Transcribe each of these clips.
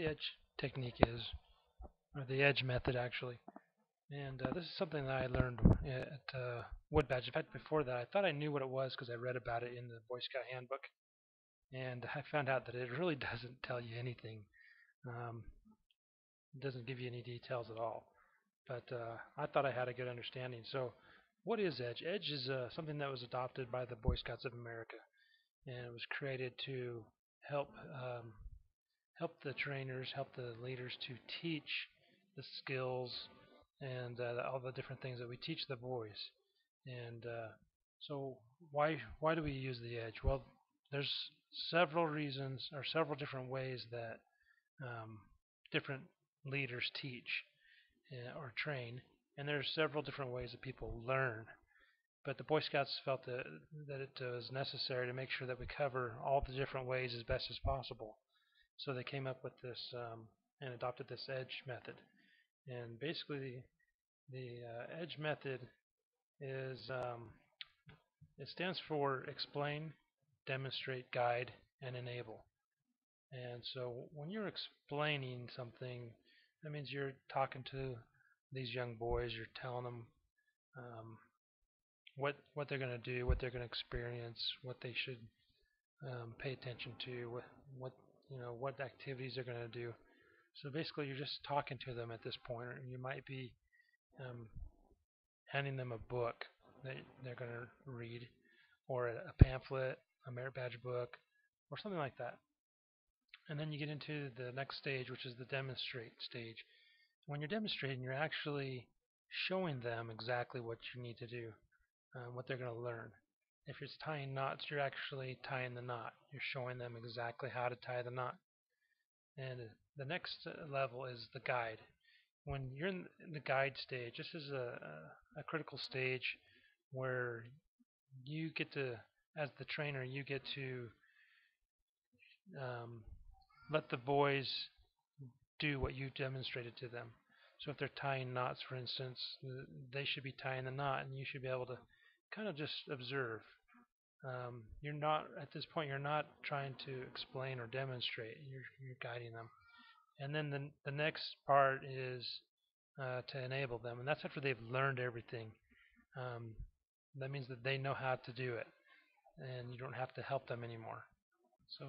edge technique is, or the edge method actually. And this is something that I learned at Wood Badge. In fact, before that, I thought I knew what it was because I read about it in the Boy Scout Handbook, and I found out that it really doesn't tell you anything. Um, it doesn't give you any details at all. But I thought I had a good understanding. So, what is Edge? Edge is something that was adopted by the Boy Scouts of America, and it was created to help help the trainers, help the leaders to teach the skills and all the different things that we teach the boys. And so, why do we use the Edge? Well, there's several reasons or several different ways that um, different leaders teach or train, and there are several different ways that people learn. But the Boy Scouts felt that it was necessary to make sure that we cover all the different ways as best as possible. So they came up with this and adopted this EDGE method. And basically, the EDGE method is it stands for explain, demonstrate, guide, and enable. And so when you're explaining something, that means you're talking to these young boys. You're telling them um, what they're going to do, what they're going to experience, what they should pay attention to, what what activities they're going to do. So basically, you're just talking to them at this point, and you might be um, handing them a book that they're going to read, or a pamphlet, a merit badge book, or something like that. And then you get into the next stage, which is the demonstrate stage. When you're demonstrating, you're actually showing them exactly what you need to do, what they're going to learn. If it's tying knots, you're actually tying the knot. You're showing them exactly how to tie the knot. And the next level is the guide. When you're in the guide stage, this is a critical stage where you get to, as the trainer, you get to um, let the boys do what you demonstrated to them. So if they're tying knots, for instance, they should be tying the knot, and you should be able to kind of just observe. You're not at this point. You're not trying to explain or demonstrate. You're guiding them. And then the next part is to enable them, and that's after they've learned everything. Um, that means that they know how to do it, and you don't have to help them anymore. So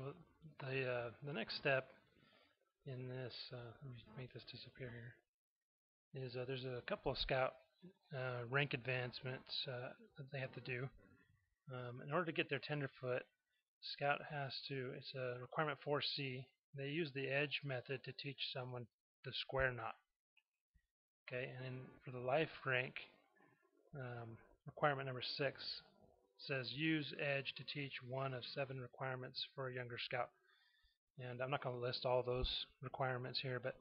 the next step in this, let me make this disappear here, is there's a couple of scout rank advancements that they have to do. In order to get their tenderfoot, scout has to. It's a requirement 4C. They use the edge method to teach someone the square knot. Okay, and then for the life rank, requirement number 6 says use edge to teach one of 7 requirements for a younger scout. And I'm not going to list all those requirements here, but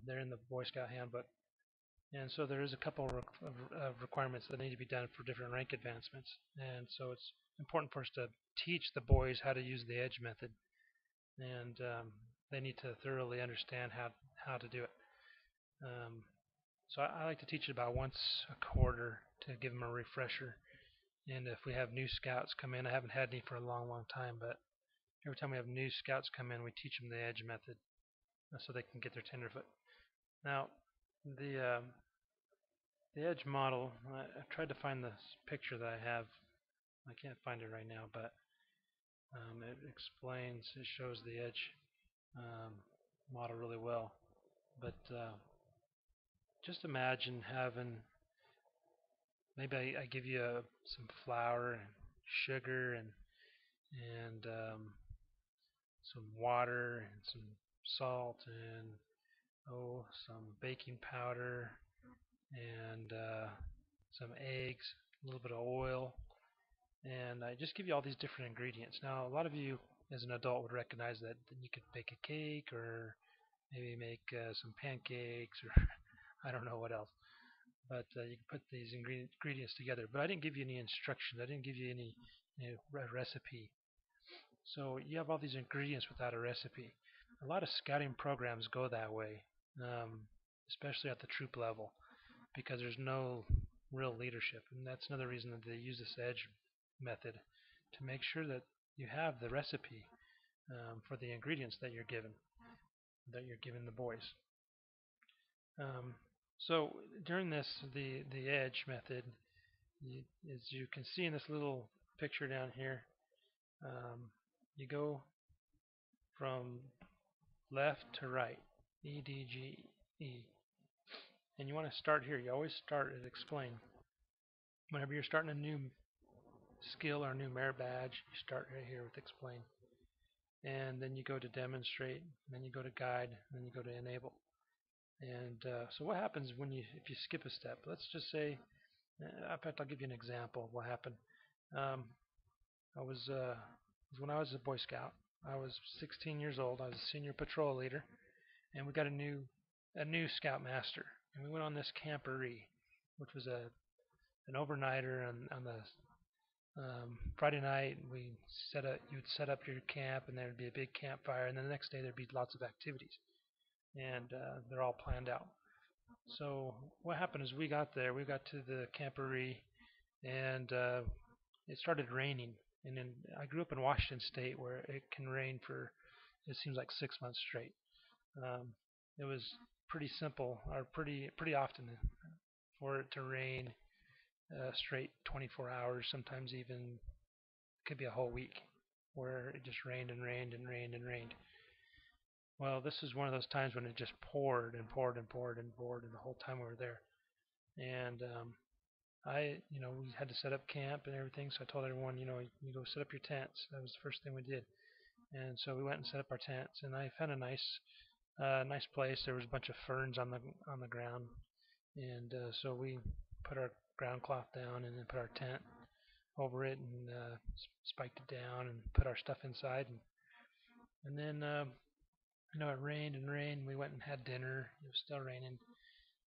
they're in the Boy Scout Handbook. And so there is a couple of requirements that need to be done for different rank advancements. And so it's important for us to teach the boys how to use the edge method, and they need to thoroughly understand how to do it. Um, so I like to teach it about once a quarter to give them a refresher. And if we have new scouts come in, I haven't had any for a long, long time, but every time we have new scouts come in, we teach them the edge method so they can get their tenderfoot. Now, the um, the edge model, I tried to find this picture that I have. I can't find it right now, but it explains, it shows the edge um, model really well. But just imagine having, maybe I give you some flour and sugar and some water and some salt and some baking powder and some eggs, a little bit of oil, and I just give you all these different ingredients. Now, a lot of you as an adult would recognize that you could bake a cake or maybe make some pancakes or I don't know what else. But you can put these ingredients together. But I didn't give you any instructions. I didn't give you any recipe. So you have all these ingredients without a recipe. A lot of scouting programs go that way, especially at the troop level, because there's no real leadership. And that's another reason that they use this edge method to make sure that you have the recipe for the ingredients that you're given. that you're giving the boys. Um, so during this, the edge method, as you can see in this little picture down here, um, you go from left to right, E D G E, and you want to start here. You always start at explain. Whenever you're starting a new skill or a new merit badge, you start right here with explain, and then you go to demonstrate, and then you go to guide, and then you go to enable. And so what happens when if you skip a step? Let's just say, in fact, I'll give you an example of what happened. Um, I was when I was a Boy Scout. I was 16 years old. I was a senior patrol leader, and we got a new Scoutmaster, and we went on this camporee, which was an overnighter on the Friday night. You would set up your camp, and there would be a big campfire, and then the next day there'd be lots of activities, and they're all planned out. So what happened is we got there, we got to the camporee, and it started raining. And then I grew up in Washington State, where it can rain for it seems like 6 months straight. Um, it was pretty simple, or pretty often for it to rain straight 24 hours, sometimes even could be a whole week, where it just rained and rained and rained and rained. Well, this is one of those times when it just poured and poured and poured and poured, and the whole time we were there. And we had to set up camp and everything. So I told everyone, you go set up your tents. That was the first thing we did. And so we went and set up our tents, and I found a nice place. There was a bunch of ferns on the ground, and so we put our ground cloth down and then put our tent over it and spiked it down and put our stuff inside. And then it rained and rained. We went and had dinner. It was still raining,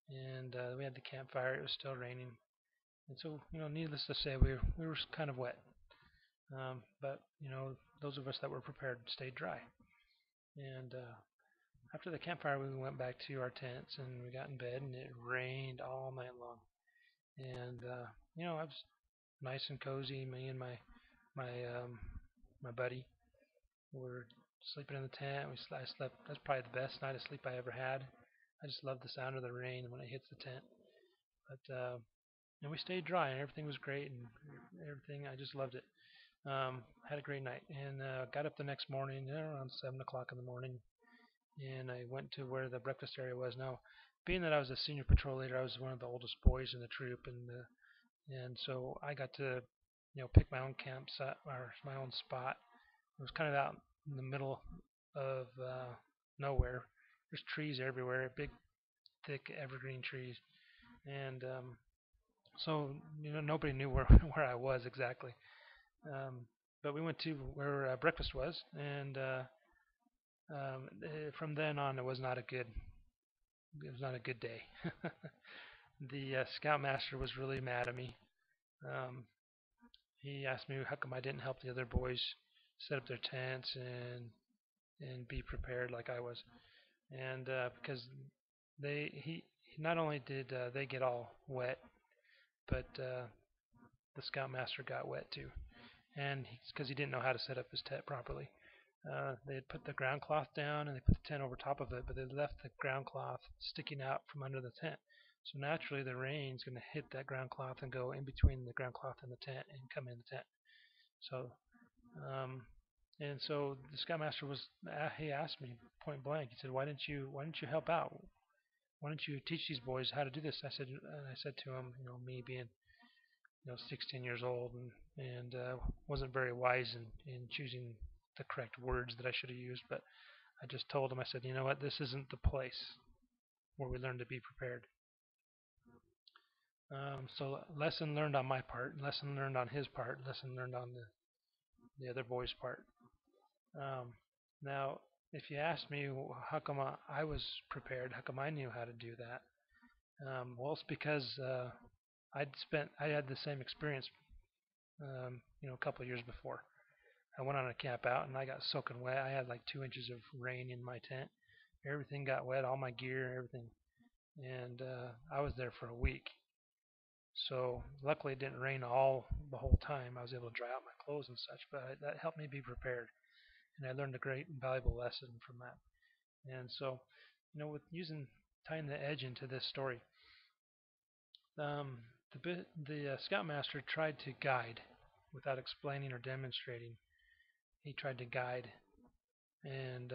and we had the campfire. It was still raining, and so needless to say, we were kind of wet. But those of us that were prepared stayed dry. And after the campfire, we went back to our tents and we got in bed, and it rained all night long. And I was nice and cozy. Me and my um, my buddy were sleeping in the tent. I slept. That's probably the best night of sleep I ever had. I just loved the sound of the rain when it hits the tent. But and we stayed dry, and everything was great, and everything. I just loved it. Had a great night, and got up the next morning around 7 o'clock in the morning, and I went to where the breakfast area was. Now, being that I was a senior patrol leader, I was one of the oldest boys in the troop, and so I got to pick my own campsite or my own spot. It was kind of out in the middle of nowhere. There's trees everywhere, big, thick evergreen trees, and so nobody knew where where I was exactly. Um, but we went to where breakfast was, and from then on, it was not a good day. The scoutmaster was really mad at me. Um, he asked me how come I didn't help the other boys set up their tents and be prepared like I was, and because he not only did they get all wet, but the scoutmaster got wet too, and because he didn't know how to set up his tent properly. They had put the ground cloth down and they put the tent over top of it, but they left the ground cloth sticking out from under the tent. So naturally, the rain's going to hit that ground cloth and go in between the ground cloth and the tent and come in the tent. So, um, and so the scoutmaster he asked me point blank. He said, "Why didn't you help out? Why don't you teach these boys how to do this?" I said to him, me being 16 years old and wasn't very wise in choosing the correct words that I should have used, but I just told him, I said, you know what, this isn't the place where we learn to be prepared. So lesson learned on my part, lesson learned on his part, lesson learned on the other boy's part. Um, Now, if you ask me how come I was prepared, how come I knew how to do that? Well, it's because I had the same experience, a couple of years before. I went on a camp out and I got soaking wet. I had like 2 inches of rain in my tent. Everything got wet, all my gear, everything. And I was there for a week. So luckily it didn't rain all the whole time. I was able to dry out my clothes and such, but that helped me be prepared. And I learned a great and valuable lesson from that. And so, with tying the edge into this story, um, the Scoutmaster tried to guide without explaining or demonstrating. He tried to guide and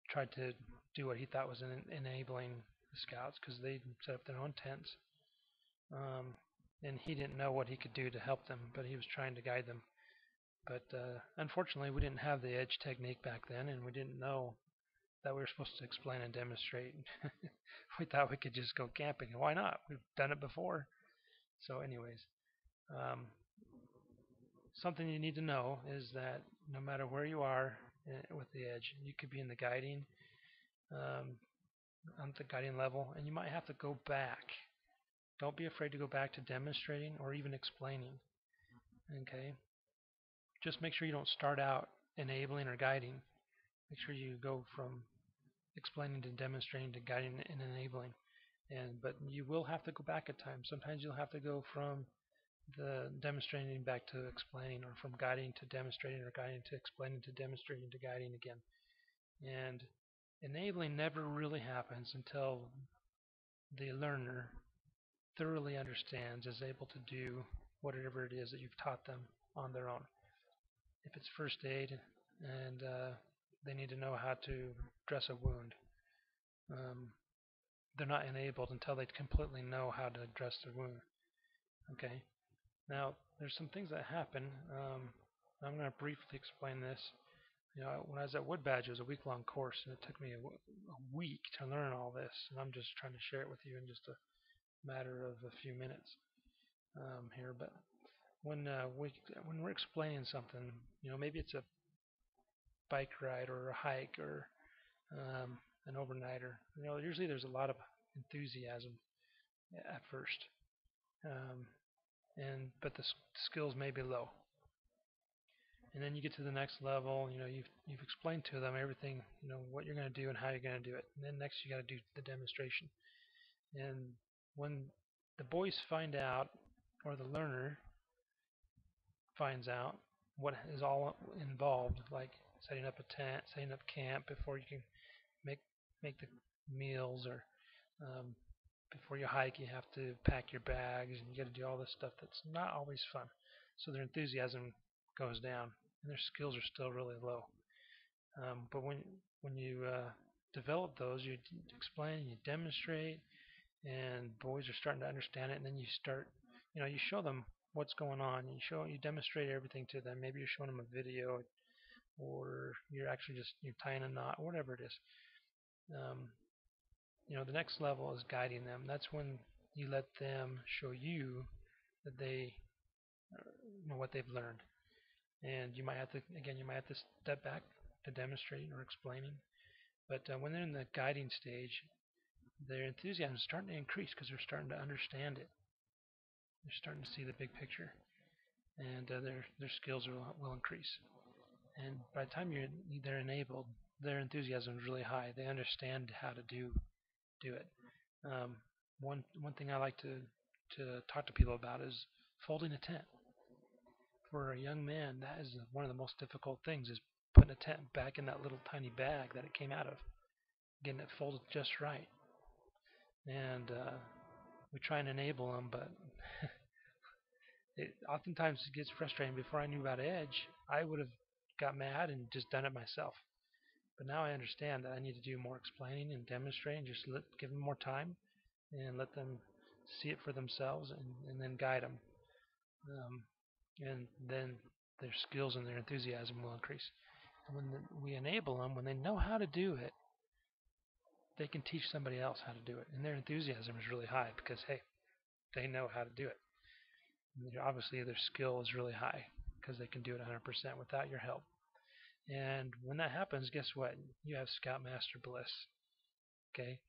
tried to do what he thought was enabling the Scouts, because they set up their own tents. And he didn't know what he could do to help them, but he was trying to guide them. But unfortunately, we didn't have the edge technique back then, and we didn't know that we were supposed to explain and demonstrate. We thought we could just go camping. Why not? We've done it before. So anyways, um, something you need to know is that no matter where you are with the edge, you could be in the guiding, um, on the guiding level, and you might have to go back. Don't be afraid to go back to demonstrating or even explaining. Okay? Just make sure you don't start out enabling or guiding. Make sure you go from explaining to demonstrating to guiding and enabling. But you will have to go back at times. Sometimes you'll have to go from the demonstrating back to explaining, or from guiding to demonstrating, or guiding to explaining to demonstrating to guiding again. And enabling never really happens until the learner thoroughly understands, is able to do whatever it is that you've taught them on their own. If it's first aid and they need to know how to dress a wound, they're not enabled until they completely know how to dress the wound. Okay. Now, there's some things that happen. I'm going to briefly explain this. When I was at Wood Badge, it was a week-long course, and it took me a week to learn all this, and I'm just trying to share it with you in just a matter of a few minutes here. But when we're explaining something, maybe it's a bike ride or a hike or an overnighter. Usually there's a lot of enthusiasm at first, but the skills may be low. And then you get to the next level. You've explained to them everything, what you're going to do and how you're going to do it. And then next you got to do the demonstration. And when the boys find out, or the learner finds out what is all involved, like setting up a tent, setting up camp before you can make the meals, or before you hike, you have to pack your bags, and you got to do all this stuff that's not always fun. So their enthusiasm goes down, and their skills are still really low. But when you develop those, you explain, you demonstrate, and boys are starting to understand it, and then you start, you show them what's going on. You demonstrate everything to them. Maybe you're showing them a video, or you're actually just tying a knot, whatever it is. The next level is guiding them. That's when you let them show you that they know what they've learned. And you might have to step back to demonstrating or explaining. But when they're in the guiding stage, their enthusiasm is starting to increase, because they're starting to understand it. They're starting to see the big picture, and their skills will increase. And by the time they're enabled, their enthusiasm is really high. They understand how to do it. One thing I like to talk to people about is folding a tent. For a young man, that is one of the most difficult things, is putting a tent back in that little tiny bag that it came out of, getting it folded just right. And we try and enable them, but oftentimes it gets frustrating. Before I knew about Edge, I would have got mad and just done it myself. But now I understand that I need to do more explaining and demonstrating, just give them more time and let them see it for themselves, and then guide them. And then their skills and their enthusiasm will increase. And when we enable them, when they know how to do it, they can teach somebody else how to do it. And their enthusiasm is really high, because, hey, they know how to do it. And obviously their skill is really high, because they can do it 100% without your help. And when that happens, guess what? You have Scoutmaster bliss. Okay?